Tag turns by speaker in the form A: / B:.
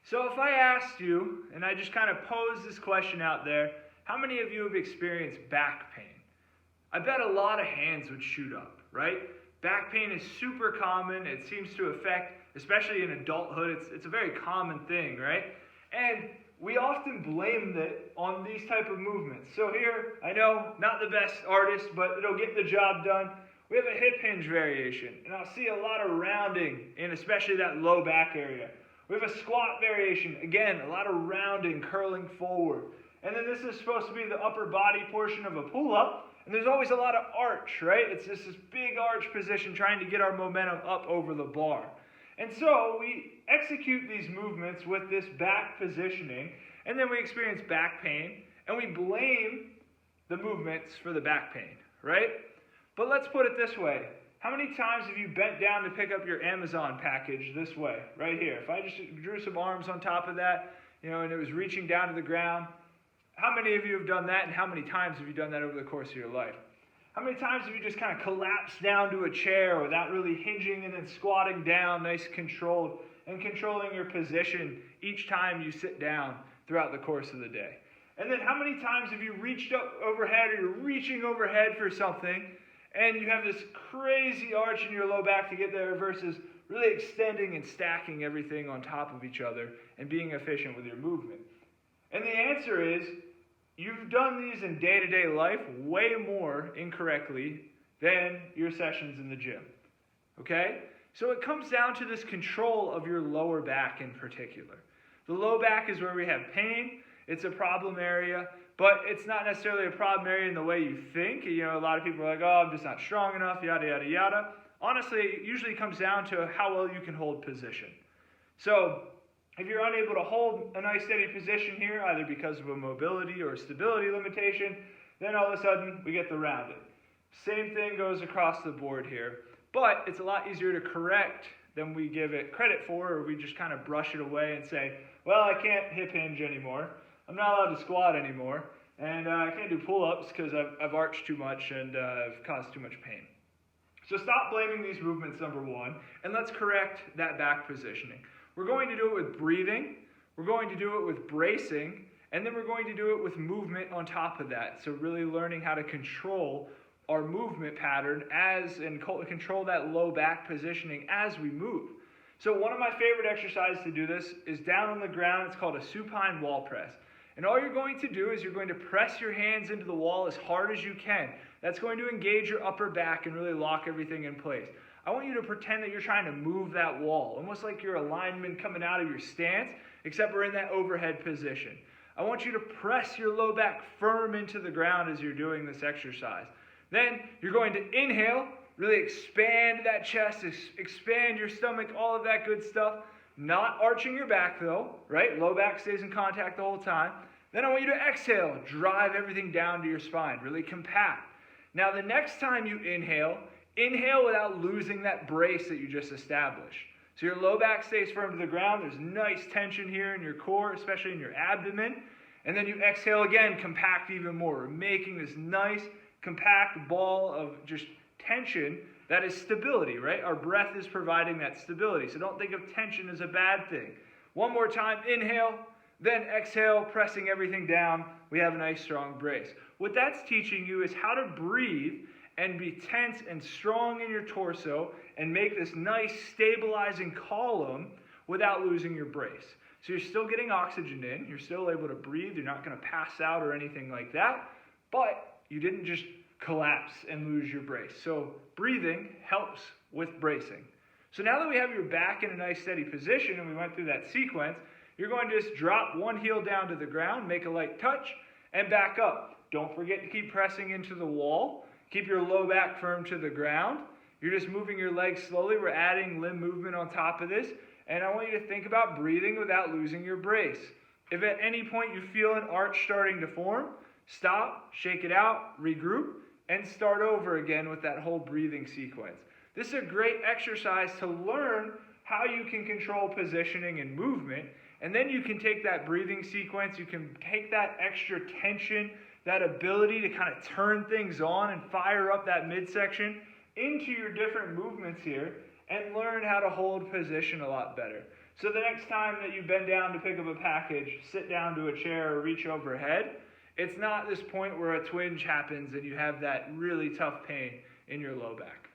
A: So if I asked you, and I just kind of posed this question out there, how many of you have experienced back pain? I bet a lot of hands would shoot up, right? Back pain is super common. It seems to affect, especially in adulthood, it's a very common thing, right? And we often blame it on these type of movements. So here, I know, not the best artist, but it'll get the job done. We have a hip hinge variation, and I'll see a lot of rounding in especially that low back area. We have a squat variation, again, a lot of rounding, curling forward. And then this is supposed to be the upper body portion of a pull-up, and there's always a lot of arch, right? It's just this big arch position trying to get our momentum up over the bar. And so we execute these movements with this back positioning, and then we experience back pain, and we blame the movements for the back pain, right? But let's put it this way. How many times have you bent down to pick up your Amazon package this way, right here? If I just drew some arms on top of that, and it was reaching down to the ground, how many of you have done that, and how many times have you done that over the course of your life? How many times have you just kind of collapsed down to a chair without really hinging and then squatting down, nice controlled, and controlling your position each time you sit down throughout the course of the day? And then how many times have you reached up overhead, or you're reaching overhead for something, and you have this crazy arch in your low back to get there versus really extending and stacking everything on top of each other and being efficient with your movement? And the answer is, you've done these in day-to-day life way more incorrectly than your sessions in the gym. Okay? So it comes down to this control of your lower back in particular. The low back is where we have pain. It's a problem area, but it's not necessarily a problem area in the way you think. A lot of people are like, oh, I'm just not strong enough, yada, yada, yada. Honestly, it usually comes down to how well you can hold position. So if you're unable to hold a nice steady position here, either because of a mobility or stability limitation, then all of a sudden we get the rounded. Same thing goes across the board here, but it's a lot easier to correct than we give it credit for, or we just kind of brush it away and say, well, I can't hip hinge anymore, I'm not allowed to squat anymore, and I can't do pull-ups because I've arched too much and I've caused too much pain. So stop blaming these movements, number one, and let's correct that back positioning. We're going to do it with breathing, we're going to do it with bracing, and then we're going to do it with movement on top of that. So really learning how to control our movement pattern and control that low back positioning as we move. So one of my favorite exercises to do this is down on the ground. It's called a supine wall press. And all you're going to do is you're going to press your hands into the wall as hard as you can. That's going to engage your upper back and really lock everything in place. I want you to pretend that you're trying to move that wall, almost like you're a lineman coming out of your stance, except we're in that overhead position. I want you to press your low back firm into the ground as you're doing this exercise. Then you're going to inhale, really expand that chest, expand your stomach, all of that good stuff. Not arching your back though, right? Low back stays in contact the whole time. Then I want you to exhale, drive everything down to your spine, really compact. Now the next time you inhale without losing that brace that you just established. So your low back stays firm to the ground. There's nice tension here in your core, especially in your abdomen. And then you exhale again, compact even more. We're making this nice, compact ball of just tension that is stability, right? Our breath is providing that stability. So don't think of tension as a bad thing. One more time, inhale, then exhale, pressing everything down. We have a nice strong brace. What that's teaching you is how to breathe and be tense and strong in your torso and make this nice stabilizing column without losing your brace. So you're still getting oxygen in, you're still able to breathe, you're not going to pass out or anything like that, but you didn't just collapse and lose your brace. So breathing helps with bracing. So now that we have your back in a nice steady position and we went through that sequence, you're going to just drop one heel down to the ground, make a light touch, and back up. Don't forget to keep pressing into the wall. Keep your low back firm to the ground. You're just moving your legs slowly. We're adding limb movement on top of this. And I want you to think about breathing without losing your brace. If at any point you feel an arch starting to form, stop, shake it out, regroup, and start over again with that whole breathing sequence. This is a great exercise to learn how you can control positioning and movement. And then you can take that breathing sequence, you can take that extra tension, that ability to kind of turn things on and fire up that midsection into your different movements here and learn how to hold position a lot better. So the next time that you bend down to pick up a package, sit down to a chair or reach overhead, it's not this point where a twinge happens and you have that really tough pain in your low back.